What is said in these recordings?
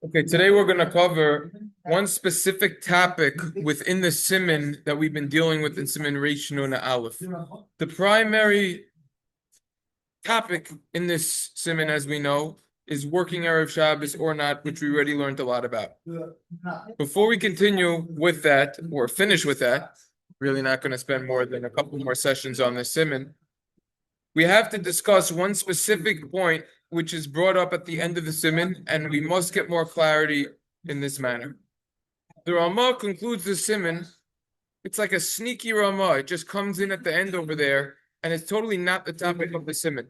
Okay, today we're going to cover one specific topic within the siman that we've been dealing with in siman Reish Nun Aleph. The primary topic in this siman, as we know, is working Erev Shabbos or not, which we already learned a lot about. Before we continue with that, or finish with that, really not going to spend more than a couple more sessions on this siman. We have to discuss one specific point which is brought up at the end of the siman, and we must get more clarity in this manner. The Ramah concludes the siman. It's like a sneaky Ramah. It just comes in at the end over there, and it's totally not the topic of the siman.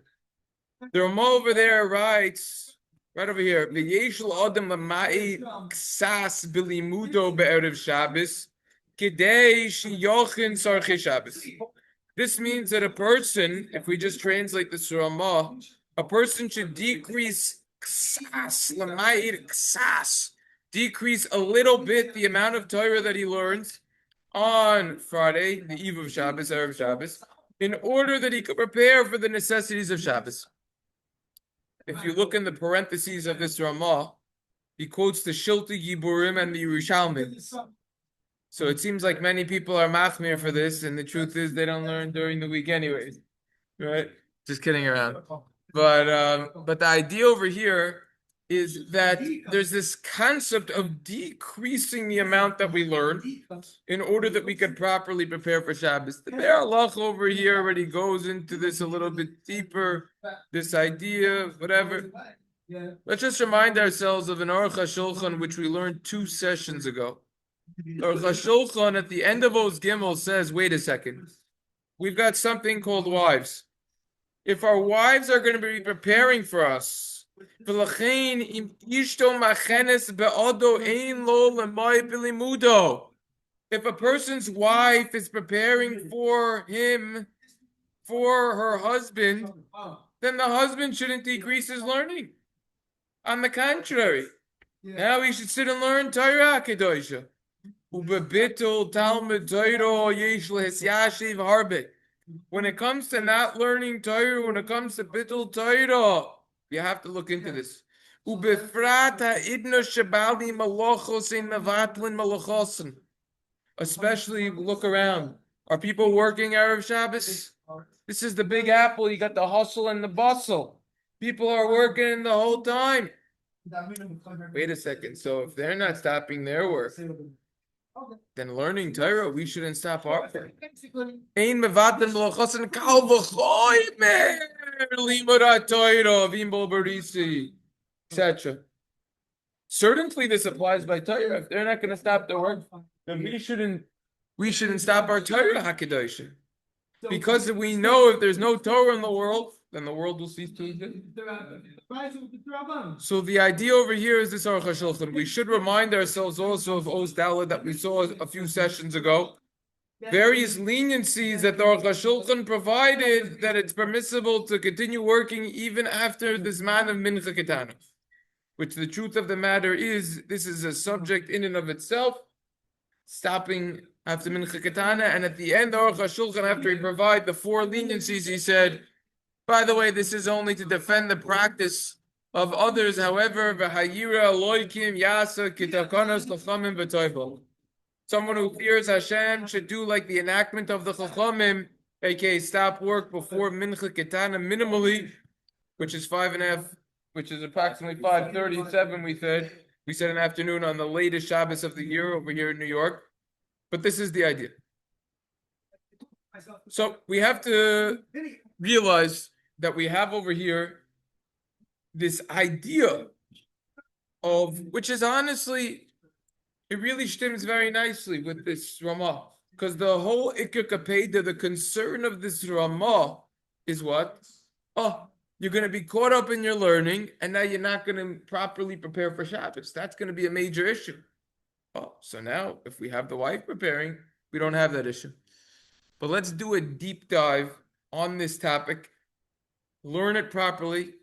The Ramah over there writes, right over here, V'yeshel adam l'ma'i ksas b'limudo be'erev Shabbos, kidei sheyochin sarchei Shabbos. This means that a person, if we just translate this Ramah, a person should decrease decrease a little bit the amount of Torah that he learns on Friday, the eve of Shabbos, Erev Shabbos, in order that he could prepare for the necessities of Shabbos. If you look in the parentheses of this Ramah, he quotes the Shilti Giburim and the Yerushalmi. So it seems like many people are machmir for this, and the truth is they don't learn during the week anyways, right? Just kidding around. But the idea over here is that there's this concept of decreasing the amount that we learn in order that we could properly prepare for Shabbos. The Be'er Halach over here already goes into this a little bit deeper, this idea, whatever. Let's just remind ourselves of an Aruch HaShulchan, which we learned 2 sessions ago. Aruch HaShulchan at the end of Oz Gimel says, wait a second, we've got something called wives. If our wives are going to be preparing for us, if a person's wife is preparing for him, for her husband, then the husband shouldn't decrease his learning. On the contrary, now he should sit and learn Torah Kedosha. When it comes to not learning Torah, when it comes to bittul Torah, you have to look into this. Especially look around. Are people working Erev Shabbos? This is the Big Apple. You got the hustle and the bustle. People are working the whole time. Wait a second. So if they're not stopping their work, then learning Torah, we shouldn't stop our work. Etc. Certainly, this applies by Torah. If they're not going to stop their work, then we shouldn't stop our Torah Hakadosh. Because we know if there's no Torah in the world, then the world will cease to exist. So the idea over here is this Aruch HaShulchan. We should remind ourselves also of Oz Dalet that we saw a few sessions ago. Various leniencies that the Aruch HaShulchan provided that it's permissible to continue working even after this man of Mincha Ketana. Which the truth of the matter is, this is a subject in and of itself, stopping after Mincha Ketana, and at the end, Aruch HaShulchan, after he provided the 4 leniencies, he said, by the way, this is only to defend the practice of others. However, someone who fears Hashem should do like the enactment of the Chachamim, aka stop work before Mincha Ketana minimally, which is 5:30, which is approximately 5:37. We said an afternoon on the latest Shabbos of the year over here in New York. But this is the idea. So we have to realize that we have over here this idea of, which is honestly, it really stems very nicely with this Ramah. Because the whole Iker Kapeda, the concern of this Ramah is what? Oh, you're going to be caught up in your learning, and now you're not going to properly prepare for Shabbos. That's going to be a major issue. Oh, so now if we have the wife preparing, we don't have that issue. But let's do a deep dive on this topic. Learn it properly.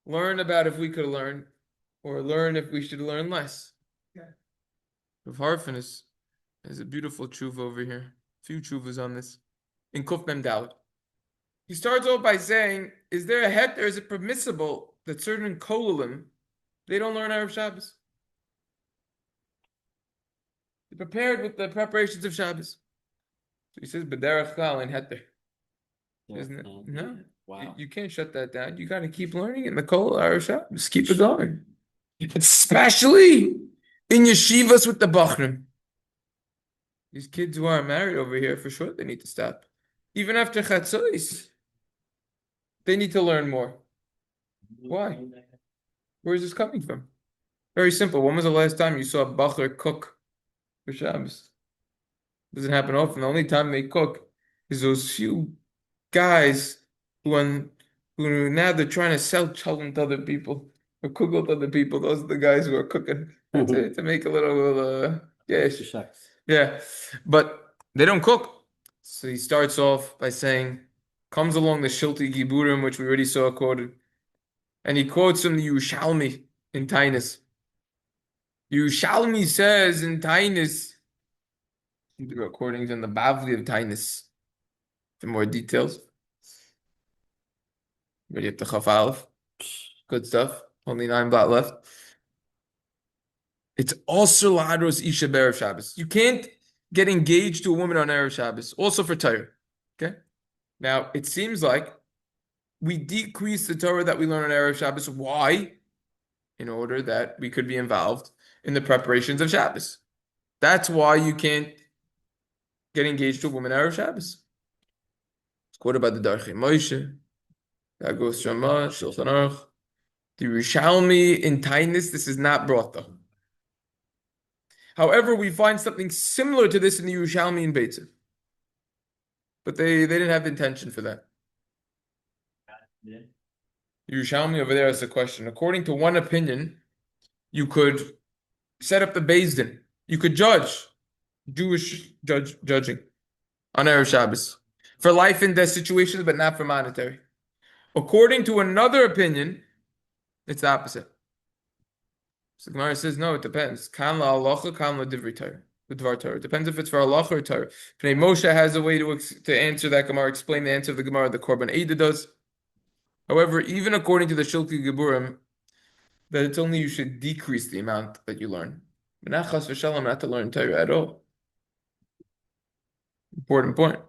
Learn about if we could learn, or learn if we should learn less. Rav Harfenis has a beautiful tshuva over here. A few tshuvas on this. In Kuf Mem Dalet. He starts off by saying, is it permissible that certain kolalim, They don't learn Erev Shabbos. They're prepared with the preparations of Shabbos. So he says, "B'derech klal in heter." Isn't it? No. Wow. You can't shut that down. You got to keep learning in the Kol Erev Shabbos. Keep it going. Especially in yeshivas with the Bachrim. These kids who aren't married over here, for sure, they need to stop. Even after Chatzos, they need to learn more. Why? Where is this coming from? Very simple. When was the last time you saw a Bachar cook for Shabbos? Doesn't happen often. The only time they cook is those few guys who now they're trying to sell children to other people or cook with other people. Those are the guys who are cooking to make a little yeah. But they don't cook. So he starts off by saying, comes along the Shilti Giburim, which we already saw quoted, and he quotes from the Yerushalmi in Tainus. Yerushalmi says in Tainus, the recordings in the Bavli of Tainus, for more details. Ready up to Chaf Aleph. Good stuff. Only 9 blot left. It's also Ladros Isha Erev Shabbos. You can't get engaged to a woman on Erev Shabbos. Also for Torah. Okay? Now, it seems like we decrease the Torah that we learn on Erev Shabbos. Why? In order that we could be involved in the preparations of Shabbos. That's why you can't get engaged to a woman on Erev Shabbos. It's quoted by the Darchei Moshe. That goes Shema, Shulchan Aruch. The Yerushalmi in Tainus, this is not brought though. However, we find something similar to this in the Yerushalmi in Beitzer. But they didn't have intention for that. Yerushalmi over there is a question. According to one opinion, you could set up the Beis Din. You could judge, judging on Erev Shabbos for life and death situations, but not for monetary. According to another opinion, it's the opposite. So the Gemara says, no, it depends. Kan la halacha, kan la divrei Torah. The Dvar Torah. It depends if it's for halacha or Torah. Pnei Moshe has a way to answer that Gemara, explain the answer of the Gemara, the Korban Eidah does. However, even according to the Shilki Geburim, that it's only you should decrease the amount that you learn. Not chas v'shalom, not to learn Torah at all. Important point.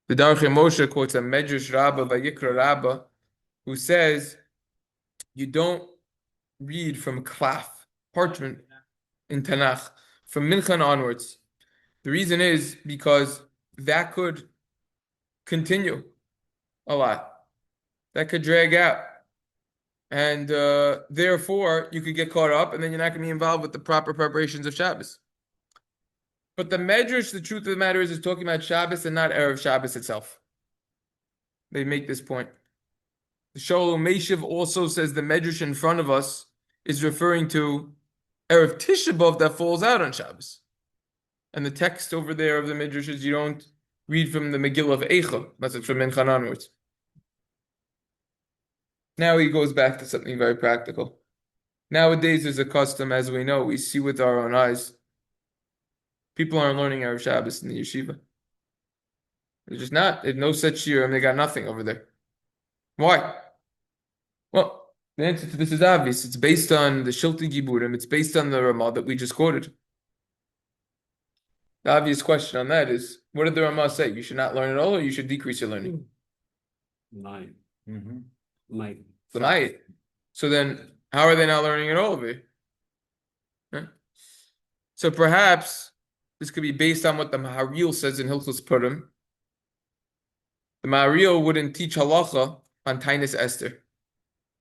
The Darchei Moshe quotes a Medrash Rabbah, Vayikra Rabbah, who says, you don't read from klaf, parchment, in Tanakh, from Minchan onwards. The reason is because that could continue a lot. That could drag out. And therefore, you could get caught up, and then you're not going to be involved with the proper preparations of Shabbos. But the Medrash, the truth of the matter is talking about Shabbos and not Erev Shabbos itself. They make this point. The Sholem Meshiv also says the Medrash in front of us is referring to Erev Tisha B'Av that falls out on Shabbos. And the text over there of the Midrash is you don't read from the Megillah of Eicha, unless it's from Minchan onwards. Now he goes back to something very practical. Nowadays there's a custom, as we know, we see with our own eyes. People aren't learning Erev Shabbos in the yeshiva. They're just not. They have no set shiurim. They got nothing over there. Why? Well, the answer to this is obvious. It's based on the Shilti Giburim. It's based on the Ramah that we just quoted. The obvious question on that is, what did the Ramah say? You should not learn at all, or you should decrease your learning? Nine. Nine. So then, how are they not learning at all over here? Huh? So perhaps this could be based on what the Maharil says in Hilchos Purim. The Maharil wouldn't teach halacha on Tainus Esther.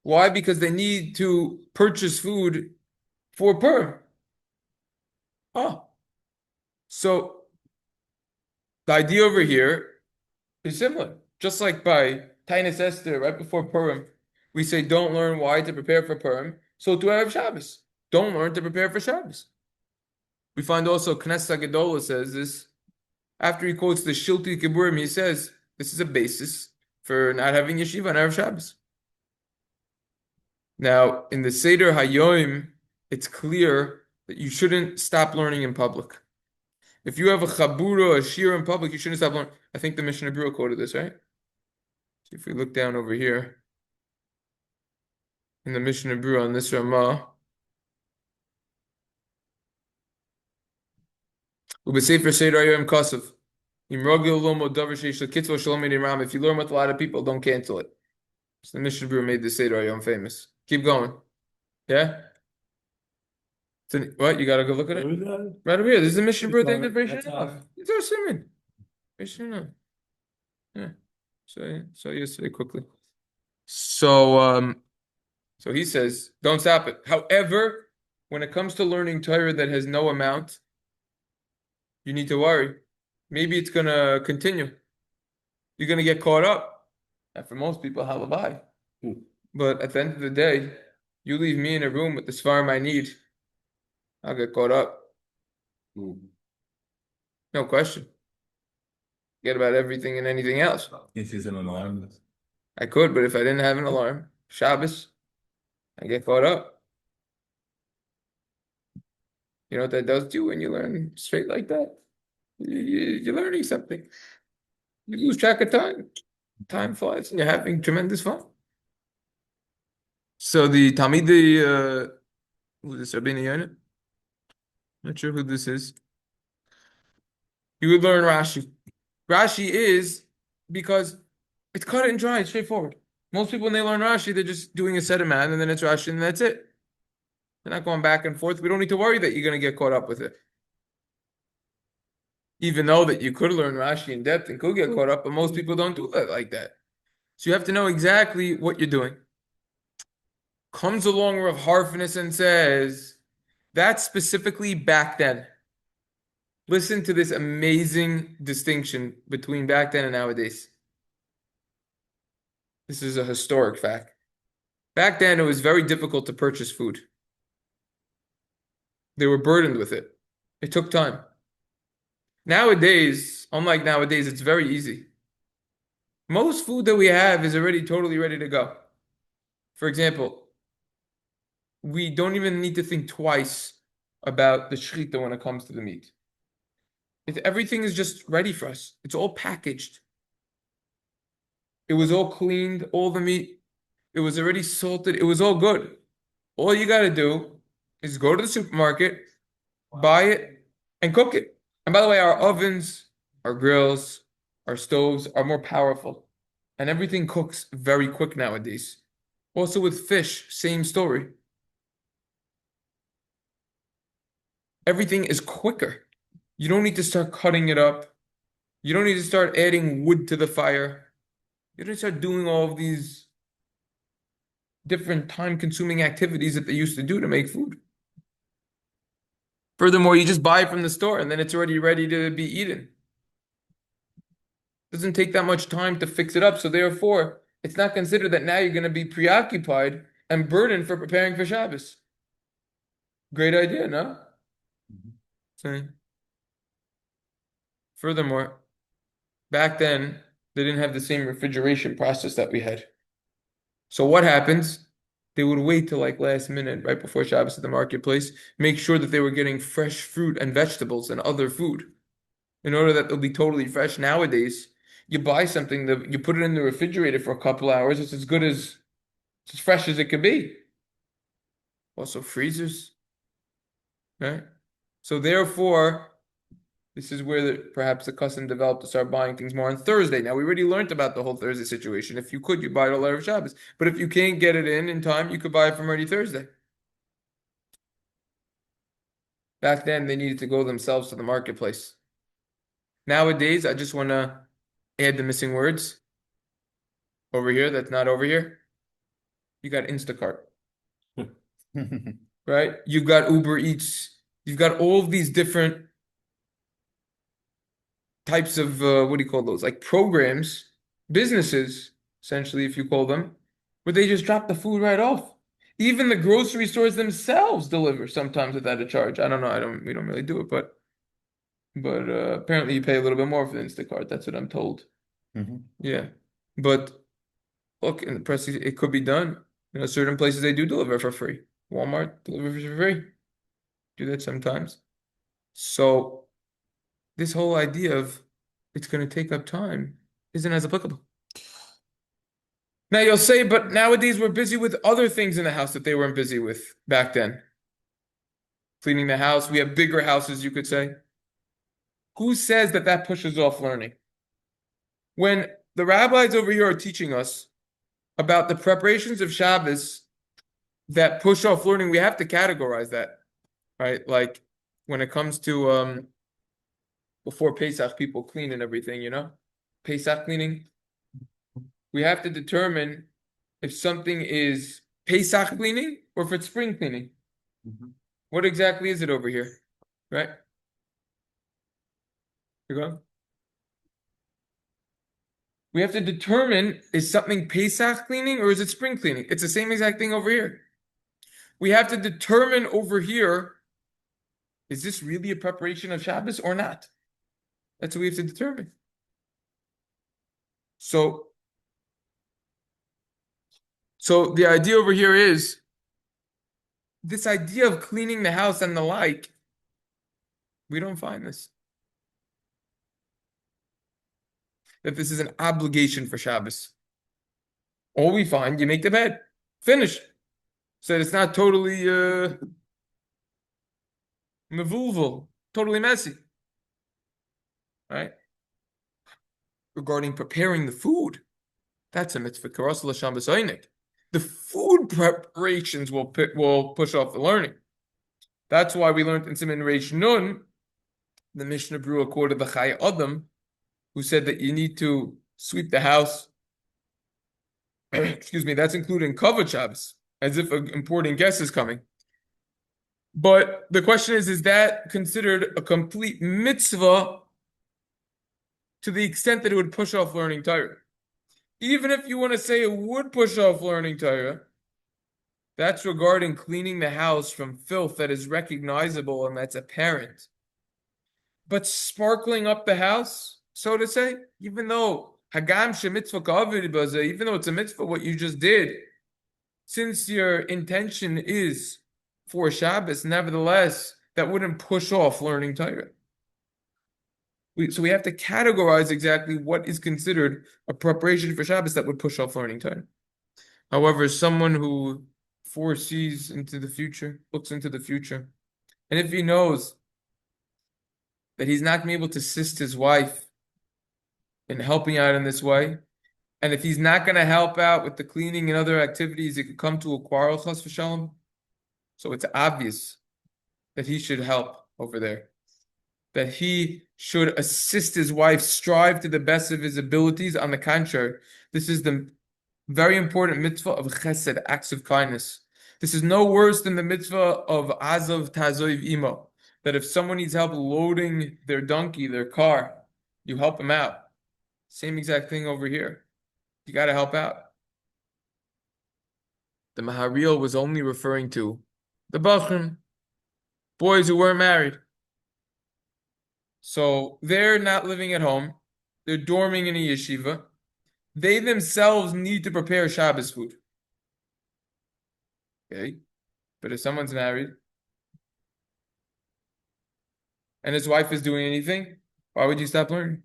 Why? Because they need to purchase food for Purim. Oh. So the idea over here is similar. Just like by Tainus Esther, right before Purim, we say don't learn why to prepare for Purim. So to have Shabbos. Don't learn to prepare for Shabbos. We find also Knesset Gedolah says this. After he quotes the Shilti Kiburim, he says this is a basis for not having yeshiva on Erev Shabbos. Now, in the Seder Hayoim, it's clear that you shouldn't stop learning in public. If you have a chabura, a shir in public, you shouldn't stop learning. I think the Mishnah Berurah quoted this, right? So if we look down over here, in the Mishnah Brew on this Ramah. Ubesefer Seder Yom Kasav. If you learn with a lot of people, don't cancel it. So the Mishnah Brew made the Seder Yom famous. Keep going. Yeah? What? You gotta go look at it? Right over here. This is the Mishnah Brew at the end of Rishon. It's our sermon. Rishon. Yeah. So yesterday quickly. So he says, don't stop it. However, when it comes to learning Torah that has no amount, you need to worry. Maybe it's gonna continue. You're gonna get caught up. And for most people, halabai. But at the end of the day, you leave me in a room with the svarim I need, I'll get caught up. No question. Forget about everything and anything else. This is an alarm. I could, but if I didn't have an alarm, Shabbos, I get caught up. You know what that does to you when you learn straight like that? You're learning something. You lose track of time. Time flies, and you're having tremendous fun. So the Talmidei, who's this, Rabbeinu Yonah? Not sure who this is. You would learn Rashi. Rashi is because it's cut and dry, it's straightforward. Most people, when they learn Rashi, they're just doing a set amount, and then it's Rashi, and that's it. They're not going back and forth. We don't need to worry that you're going to get caught up with it. Even though that you could learn Rashi in depth and could get caught up, but most people don't do that like that. So you have to know exactly what you're doing. Comes along Rav Harfness and says, that's specifically back then. Listen to this amazing distinction between back then and nowadays. This is a historic fact. Back then, it was very difficult to purchase food. They were burdened with it. It took time. Nowadays, unlike nowadays, it's very easy. Most food that we have is already totally ready to go. For example, we don't even need to think twice about the shechita when it comes to the meat. Everything is just ready for us. It's all packaged. It was all cleaned, all the meat. It was already salted. It was all good. All you got to do is go to the supermarket, buy it, and cook it. And by the way, our ovens, our grills, our stoves are more powerful. And everything cooks very quick nowadays. Also with fish, same story. Everything is quicker. You don't need to start cutting it up. You don't need to start adding wood to the fire. You don't start doing all of these different time-consuming activities that they used to do to make food. Furthermore, you just buy it from the store and then it's already ready to be eaten. It doesn't take that much time to fix it up, so therefore, it's not considered that now you're going to be preoccupied and burdened for preparing for Shabbos. Great idea, no? So, furthermore, back then, they didn't have the same refrigeration process that we had. So what happens? They would wait till like last minute, right before Shabbos at the marketplace, make sure that they were getting fresh fruit and vegetables and other food in order that it'll be totally fresh. Nowadays, you buy something that you put it in the refrigerator for a couple hours, it's as good as, it's as fresh as it could be. Also freezers, right? So therefore, this is where perhaps the custom developed to start buying things more on Thursday. Now, we already learned about the whole Thursday situation. If you could, you buy it all Erev Shabbos. But if you can't get it in time, you could buy it from already Thursday. Back then, they needed to go themselves to the marketplace. Nowadays, I just want to add the missing words over here that's not over here. You got Instacart, right? You've got Uber Eats. You've got all of these different types of what do you call those? Like programs, businesses, essentially, if you call them, where they just drop the food right off. Even the grocery stores themselves deliver sometimes without a charge. I don't know. We don't really do it, but apparently you pay a little bit more for the Instacart. That's what I'm told. Yeah, but look, in the press, it could be done. You know, certain places they do deliver for free. Walmart delivers for free. Do that sometimes. So this whole idea of it's going to take up time isn't as applicable. Now you'll say, but nowadays we're busy with other things in the house that they weren't busy with back then. Cleaning the house. We have bigger houses, you could say. Who says that that pushes off learning? When the rabbis over here are teaching us about the preparations of Shabbos that push off learning, we have to categorize that, right? Like when it comes to before Pesach, people clean and everything, Pesach cleaning. We have to determine if something is Pesach cleaning or if it's spring cleaning. What exactly is it over here? Right? You go. We have to determine, is something Pesach cleaning or is it spring cleaning? It's the same exact thing over here. We have to determine over here, is this really a preparation of Shabbos or not? That's what we have to determine. So the idea over here is this idea of cleaning the house and the like, we don't find this. That this is an obligation for Shabbos. All we find, you make the bed. Finish. So it's not totally mevulval, totally messy. Right? Regarding preparing the food, that's a mitzvah. Karas l'sham b'saynik. The food preparations will push off the learning. That's why we learned in Siman Reish Nun, the Mishnah Berurah quoted the Chai Adam, who said that you need to sweep the house. Excuse me, that's including Kavod Shabbos, as if an important guest is coming. But the question is that considered a complete mitzvah to the extent that it would push off learning Torah? Even if you want to say it would push off learning Torah, that's regarding cleaning the house from filth that is recognizable and that's apparent. But sparkling up the house, so to say, even though Hagam shemitzvah kavod baze, even though it's a mitzvah what you just did, since your intention is for Shabbos, nevertheless, that wouldn't push off learning Torah. So we have to categorize exactly what is considered a preparation for Shabbos that would push off learning Torah. However, someone who foresees into the future, looks into the future, and if he knows that he's not going to be able to assist his wife in helping out in this way, and if he's not going to help out with the cleaning and other activities, it could come to a quarrel, chas v'shalom. So it's obvious that he should help over there, that he should assist his wife, strive to the best of his abilities. On the contrary, this is the very important mitzvah of chesed, acts of kindness. This is no worse than the mitzvah of azav tazoiv imo, that if someone needs help loading their donkey, their car, you help him out. Same exact thing over here. You got to help out. The Maharil was only referring to the Bachrim, boys who weren't married. So they're not living at home. They're dorming in a yeshiva. They themselves need to prepare Shabbos food. Okay? But if someone's married and his wife is doing anything, why would you stop learning?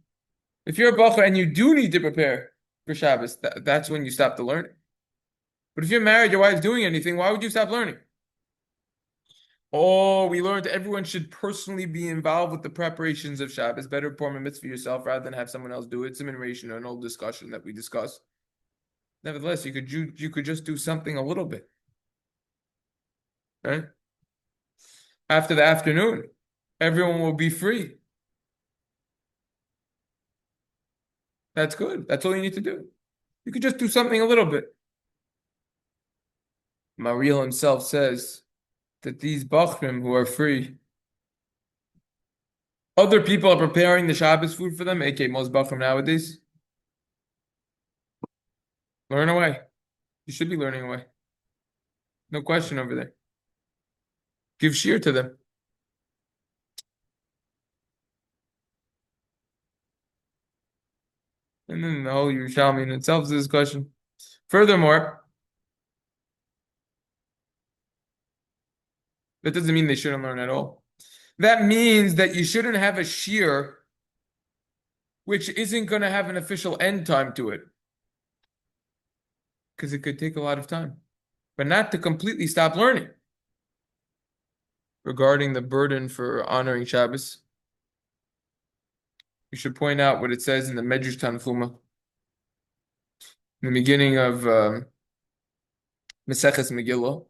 If you're a bacher and you do need to prepare for Shabbos, that's when you stop the learning. But if you're married, your wife's doing anything, why would you stop learning? Oh, we learned everyone should personally be involved with the preparations of Shabbos. Better perform a mitzvah yourself rather than have someone else do it. Some iteration or an old discussion that we discussed. Nevertheless, you could just do something a little bit. Right? After the afternoon, everyone will be free. That's good. That's all you need to do. You could just do something a little bit. Mariel himself says that these Bachrim who are free, other people are preparing the Shabbos food for them, aka most Bachrim nowadays. Learn away. You should be learning away. No question over there. Give shear to them. And then the whole Yerushalmi in itself is a discussion. Furthermore, that doesn't mean they shouldn't learn at all. That means that you shouldn't have a shear which isn't going to have an official end time to it. because it could take a lot of time, but not to completely stop learning. Regarding the burden for honoring Shabbos, we should point out what it says in the Medrash Tanchuma, in the beginning of Maseches Megillah.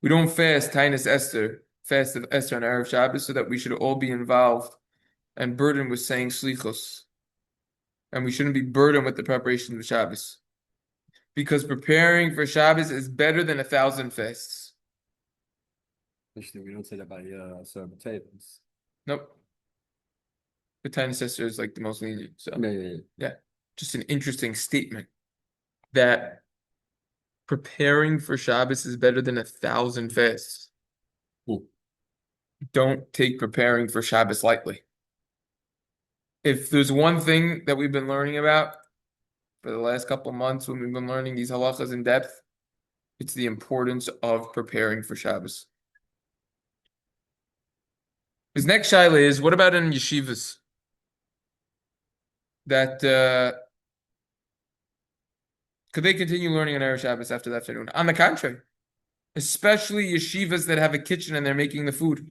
We don't fast Tainus Esther, fast of Esther on Erev Shabbos, so that we should all be involved and burdened with saying Slichos. And we shouldn't be burdened with the preparation of Shabbos. Because preparing for Shabbos is better than 1,000 fasts. Actually, we don't say that by sour potatoes. Nope. The Tainus Esther is like the most lenient. So Yeah. just an interesting statement that preparing for Shabbos is better than 1,000 fasts. Don't take preparing for Shabbos lightly. If there's one thing that we've been learning about for the last couple of months when we've been learning these halachas in depth, it's the importance of preparing for Shabbos. His next shaila is, what about in yeshivas? That could they continue learning on Erev Shabbos after the afternoon? On the contrary, especially yeshivas that have a kitchen and they're making the food.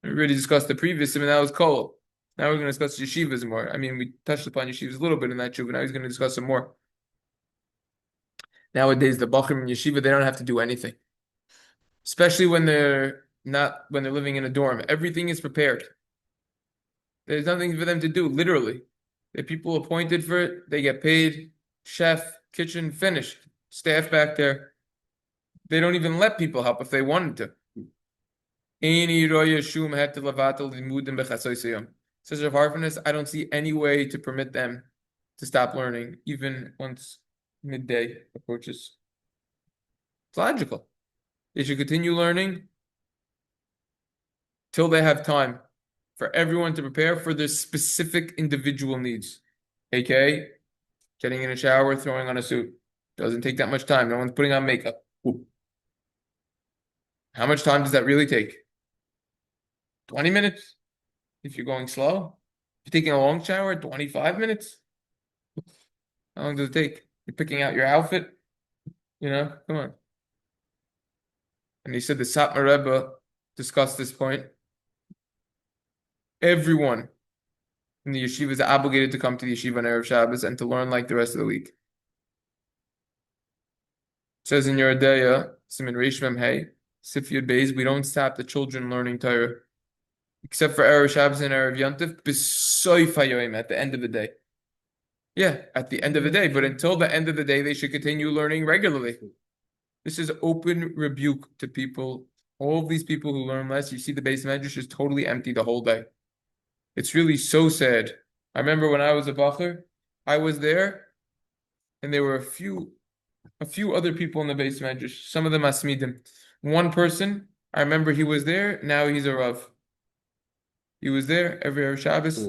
We already discussed the previous, I mean, that was cold. Now we're going to discuss yeshivas more. I mean, we touched upon yeshivas a little bit in that shuv, but now he's going to discuss some more. Nowadays, the bachrim in yeshiva, they don't have to do anything. Especially when they're living in a dorm. Everything is prepared. There's nothing for them to do, literally. The people appointed for it, they get paid, chef, kitchen, finished. Staff back there. They don't even let people help if they wanted to. Says Rav Harfenis, I don't see any way to permit them to stop learning, even once midday approaches. It's logical. They should continue learning till they have time for everyone to prepare for their specific individual needs. AKA, getting in a shower, throwing on a suit. Doesn't take that much time. No one's putting on makeup. Ooh. How much time does that really take? 20 minutes? If you're going slow? If you're taking a long shower, 25 minutes? How long does it take? You're picking out your outfit? Come on. And he said the Satmar Rebbe discussed this point. Everyone in the yeshiva is obligated to come to the yeshiva on Erev Shabbos and to learn like the rest of the week. It says in your Adaya, Siman Reish Mem Hey, Sif Yud Beis, we don't stop the children learning Torah, except for Erev Shabbos and Erev Yontif, B'soif hayoim, at the end of the day. Yeah, at the end of the day, but until the end of the day, they should continue learning regularly. This is open rebuke to people. All of these people who learn less, you see the base medrash is totally empty the whole day. It's really so sad. I remember when I was a bacher, I was there, and there were a few other people in the base medrash. Some of them asmidim. One person, I remember he was there. Now he's a rav. He was there every Erev Shabbos,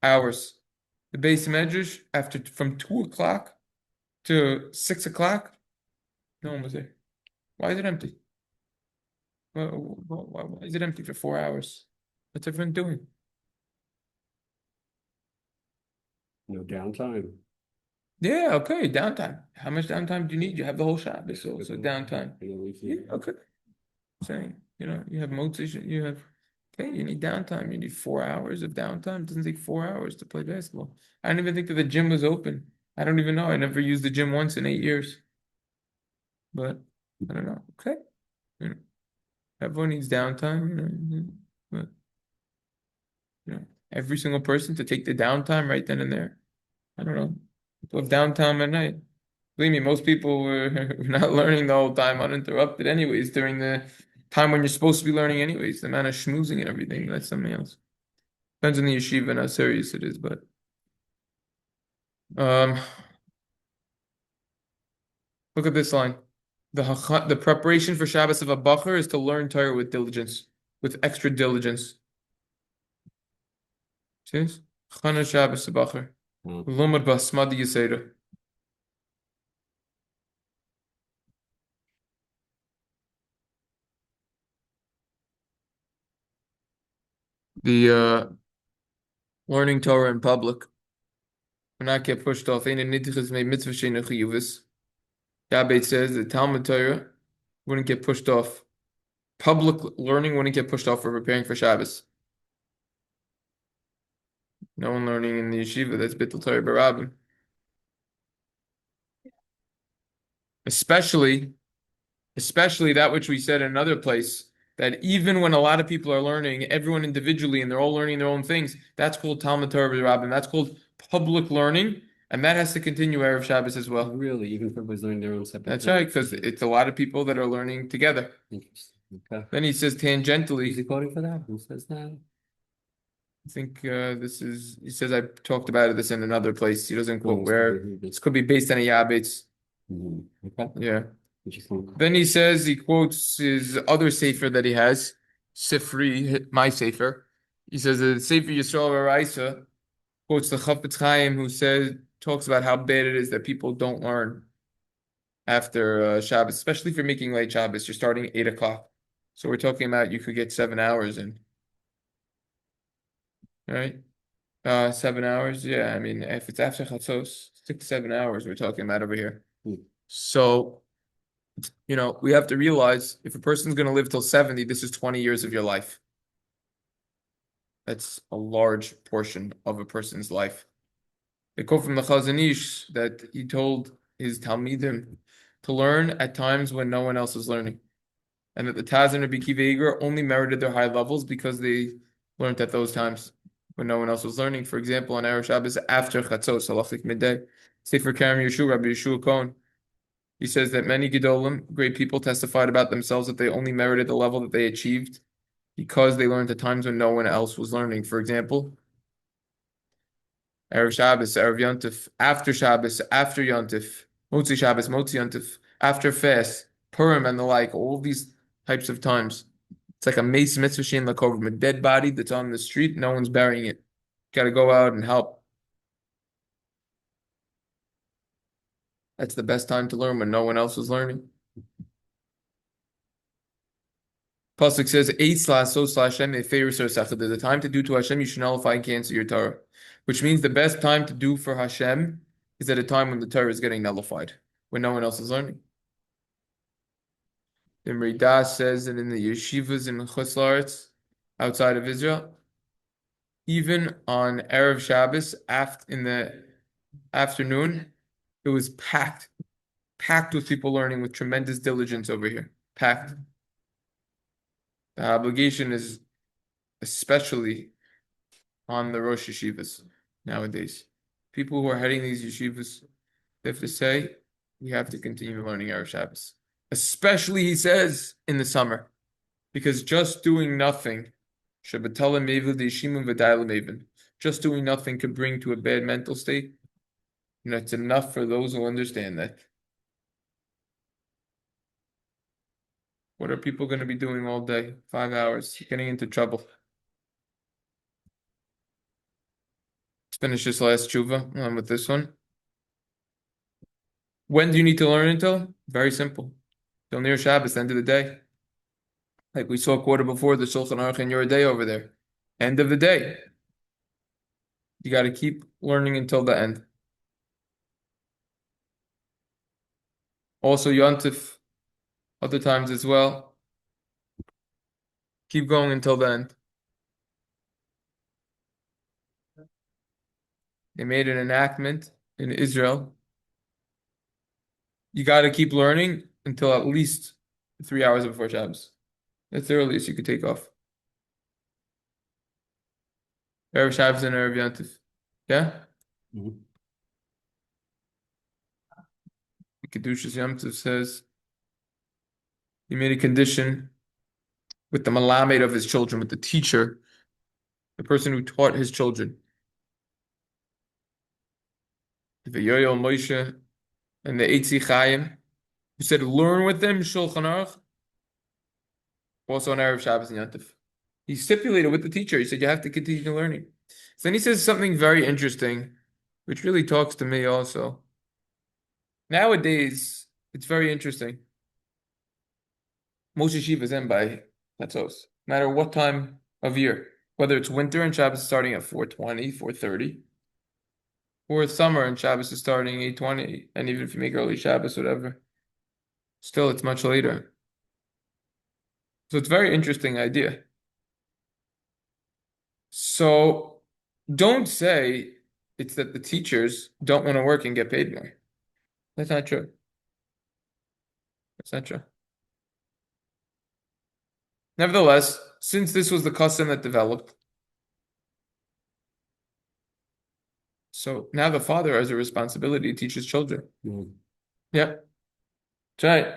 hours. The base medrash from 2 o'clock to 6 o'clock, no one was there. Why is it empty? Why is it empty for 4 hours? What's everyone doing? No downtime. Yeah, okay, downtime. How much downtime do you need? You have the whole Shabbos, so downtime. Yeah, okay. Saying, you have motivation, you need downtime. You need 4 hours of downtime. It doesn't take 4 hours to play basketball. I don't even think that the gym was open. I don't even know. I never used the gym once in 8 years. But I don't know. Okay. Everyone needs downtime, but every single person to take the downtime right then and there. I don't know. People have downtime at night. Believe me, most people were not learning the whole time uninterrupted anyways during the time when you're supposed to be learning anyways. The amount of schmoozing and everything, that's something else. Depends on the yeshiva and how serious it is, but look at this line. The preparation for Shabbos of a bacher is to learn Torah with diligence, with extra diligence. See this? Chana Shabbos a bacher. Lomad basmadi yisera. The learning Torah in public will not get pushed off. Ein nidchas mei mitzvah she'eino chiyuvos. Yabet says the Talmud Torah wouldn't get pushed off. Public learning wouldn't get pushed off for preparing for Shabbos. No one learning in the yeshiva, that's Bittul Torah Barabim. Especially that which we said in another place, that even when a lot of people are learning, everyone individually, and they're all learning their own things, that's called Talmud Torah Barabim. That's called public learning, and that has to continue Erev Shabbos as well. Really, even if everybody's learning their own separate That's thing. right, because it's a lot of people that are learning together. Interesting. Okay. Then he says Is tangentially, he quoting for that? Who says that? I think he says I talked about this in another place. He doesn't quote where. This could be based on a Yabetz. Okay. Yeah. Interesting. Then he quotes his other sefer that he has, Sifri, my sefer. He says that Sefer Yisrael Araisa quotes the Chafetz Chaim, who talks about how bad it is that people don't learn after Shabbos, especially if you're making late Shabbos. You're starting at 8 o'clock, so we're talking about you could get 7 hours in. Right? 7 hours. Yeah, I mean, if it's after Chatzos, 6 to 7 hours we're talking about over here. So, we have to realize if a person's going to live till 70, this is 20 years of your life. That's a large portion of a person's life. They quote from the Chazon Ish that he told his Talmidim to learn at times when no one else was learning, and that the Taz and Rabbi Akiva Eiger only merited their high levels because they learned at those times when no one else was learning. For example, on Erev Shabbos after Chatzos, halachic midday, Sefer Kerem Yeshua, Rabbi Yeshua Cohen, he says that many Gedolim, great people, testified about themselves that they only merited the level that they achieved because they learned at times when no one else was learning. For example, Erev Shabbos, Erev Yontif, after Shabbos, after Yontif, Motzi Shabbos, Motzi Yontif, after fast, Purim and the like, all these types of times. It's like a mace mitzvah shein lakovim, a dead body that's on the street, no one's burying it. Got to go out and help. That's the best time to learn when no one else is learning. Pasuk says, there's a time to do to Hashem, you should nullify and cancel your Torah. Which means the best time to do for Hashem is at a time when the Torah is getting nullified, when no one else is learning. The Mridah says that in the yeshivas in Chutz La'aretz, outside of Israel, even on Erev Shabbos, in the afternoon, it was packed with people learning with tremendous diligence over here. Packed. The obligation is especially on the Rosh Yeshivas nowadays. People who are heading these yeshivas, they have to say, we have to continue learning Erev Shabbos. Especially, he says, in the summer. Because just doing nothing, just doing nothing could bring to a bad mental state. And that's enough for those who understand that. What are people going to be doing all day? 5 hours, getting into trouble. Let's finish this last tshuva on with this one. When do you need to learn until? Very simple. Till near Shabbos, end of the day. Like we saw a quarter before the Shulchan Aruch in your day over there. End of the day. You got to keep learning until the end. Also, Yontif, other times as well. Keep going until the end. They made an enactment in Israel. You got to keep learning until at least 3 hours before Shabbos. That's the earliest you could take off. Erev Shabbos and Erev Yontif. Yeah? Mhm. Kedushas Yom Tov says he made a condition with the malamed of his children, with the teacher, the person who taught his children. The Yoel Moshe and the Eitzi Chaim, who said, learn with them, Shulchan Aruch, also on Erev Shabbos and Yom Tov. He stipulated with the teacher, he said, you have to continue learning. So then he says something very interesting, which really talks to me also. Nowadays, it's very interesting. Most yeshivas end by Chatzos, no matter what time of year, whether it's winter and Shabbos starting at 4:20, 4:30, or summer and Shabbos is starting 8:20, and even if you make early Shabbos, whatever, still it's much later. So it's a very interesting idea. So don't say it's that the teachers don't want to work and get paid more. That's not true. That's not true. Nevertheless, since this was the custom that developed, so now the father has a responsibility to teach his children. Mm. Yeah, that's right.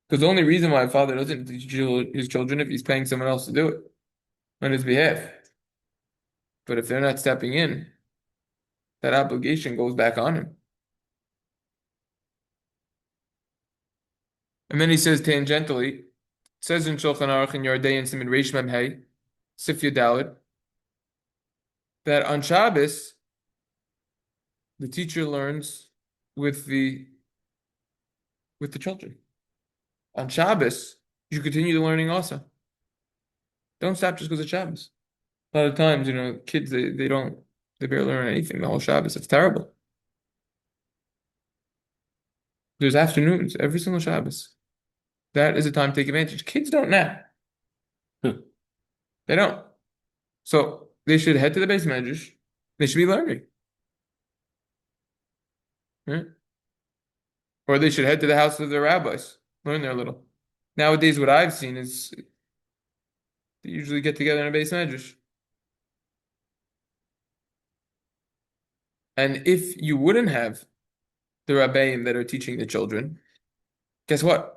Because the only reason why a father doesn't teach his children if he's paying someone else to do it on his behalf. But if they're not stepping in, that obligation goes back on him. And then he says tangentially, it says in Shulchan Aruch in Yardei and Siman Reish Mem Hey, Sif Yudalid, that on Shabbos the teacher learns with the children. On Shabbos, you continue the learning also. Don't stop just because of Shabbos. A lot of times, kids they barely learn anything the whole Shabbos. It's terrible. There's afternoons every single Shabbos. That is a time to take advantage. Kids don't nap. They don't. So they should head to the base medrash. They should be learning. Right? Or they should head to the house of their rabbis, learn there a little. Nowadays, what I've seen is they usually get together in a base medrash. And if you wouldn't have the rabbeim that are teaching the children, guess what?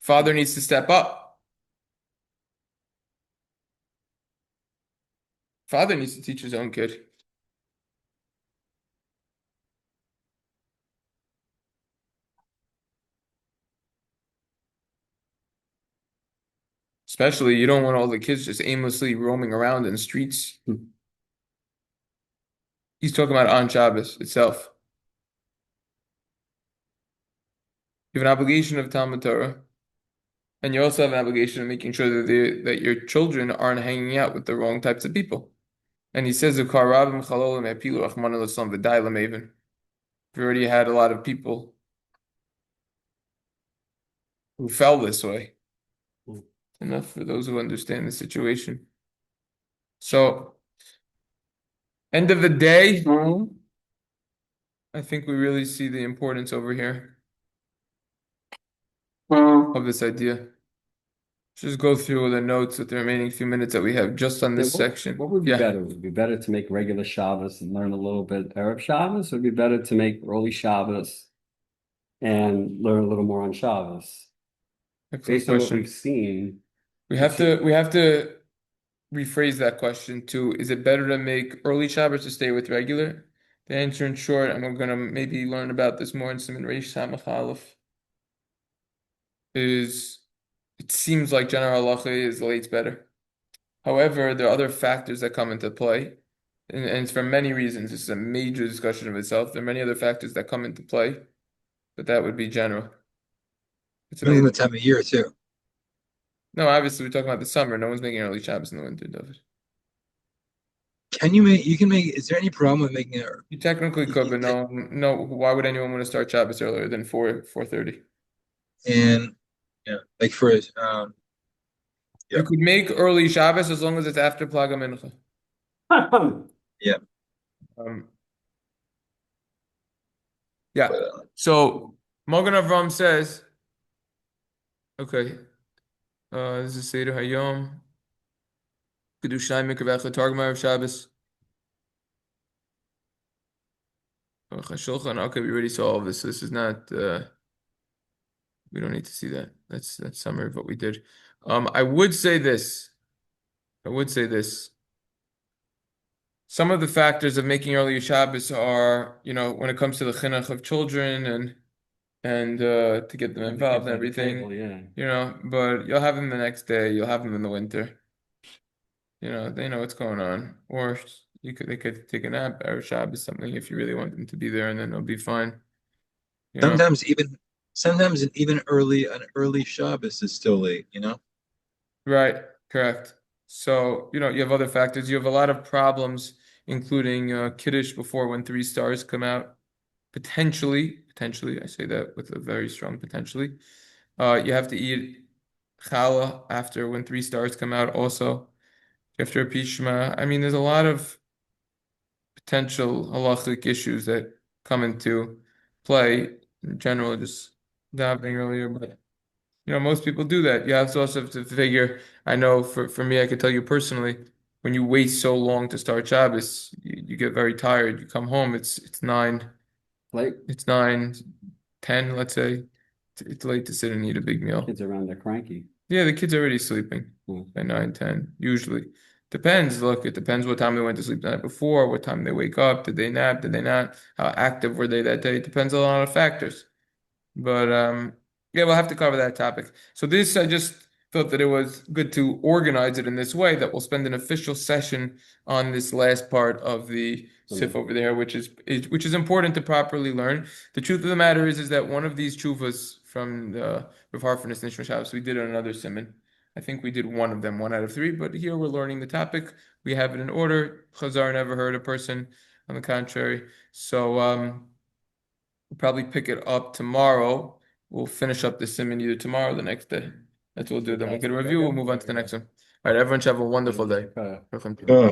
Father needs to step up. Father needs to teach his own kid. Especially, you don't want all the kids just aimlessly roaming around in the streets. He's talking about on Shabbos itself. You have an obligation of Talmud Torah, and you also have an obligation of making sure that your children aren't hanging out with the wrong types of people. And he says, "If you already had a lot of people who fell this way, enough for those who understand the situation." So, end of the day, I think we really see the importance over here of this idea. Just go through the notes with the remaining few minutes that we have just on this section. What would be Yeah. better? Would it be better to make regular Shabbos and learn a little bit Arab Shabbos, or would it be better to make early Shabbos and learn a little more on Shabbos? Excellent Based on what question. we've seen, We have to rephrase that question to, is it better to make early Shabbos to stay with regular? The answer in short, and we're gonna maybe learn about this more in Siman Reish Samach Aleph, is it seems like general halacha is late's better. However, there are other factors that come into play, and it's for many reasons. This is a major discussion of itself. There are many other factors that come into play, but that would be general. It's Depends on the amazing. time of year too. No, obviously we're talking about the summer. No one's making early Shabbos in the winter, David. You can make, is there any problem with making it? You technically could, but no. Why would anyone want to start Shabbos earlier than 4:30? And yeah, like for You yeah, could make early Shabbos as long as it's after Plaga Mincha. yeah. Um, yeah. But, So Magen Avram says, okay, this is Seder Hayom. Kedushay Mikvecha Targmar of Shabbos. Shulchan. Okay, we already saw all of this. This is not. We don't need to see that. That's summary of what we did. I would say this. I would say this. Some of the factors of making early Shabbos are, when it comes to the chinuch of children and to get them involved and everything, yeah. But you'll have them the next day. You'll have them in the winter. They know what's going on. Or they could take a nap or Shabbos, something if you really want them to be there, and then they'll be fine. sometimes even an early Shabbos is still late, you know? Right, correct. So, you have other factors. You have a lot of problems including Kiddush before when 3 stars come out. Potentially, I say that with a very strong potentially. You have to eat challah after when 3 stars come out also. After a pishma. I mean, there's a lot of potential halachic issues that come into play. In general, just davening earlier, but most people do that. You also have to figure. I know for me, I could tell you personally, when you wait so long to start Shabbos, you get very tired. You come home, it's nine, Late, it's 9, 10, let's say. It's late to sit and eat a big meal. kids around, they're cranky. Yeah, the kid's already sleeping by 9, 10, usually. Depends. Look, it depends what time they went to sleep the night before, what time they wake up. Did they nap? Did they not? How active were they that day? It depends on a lot of factors. But yeah, we'll have to cover that topic. So this, I just felt that it was good to organize it in this way that we'll spend an official session on this last part of the sif over there, which is important to properly learn. The truth of the matter is that one of these chuvas from the Rav Harford's Nishma Shabbos, we did on another simon. I think we did one of them, 1 out of 3, but here we're learning the topic. We have it in order. Chazar never heard a person on the contrary. So we'll probably pick it up tomorrow. We'll finish up the simon either tomorrow or the next day. That's what we'll do. Then we'll get a review. We'll move on to the next one. All right, everyone should have a wonderful day. Oh.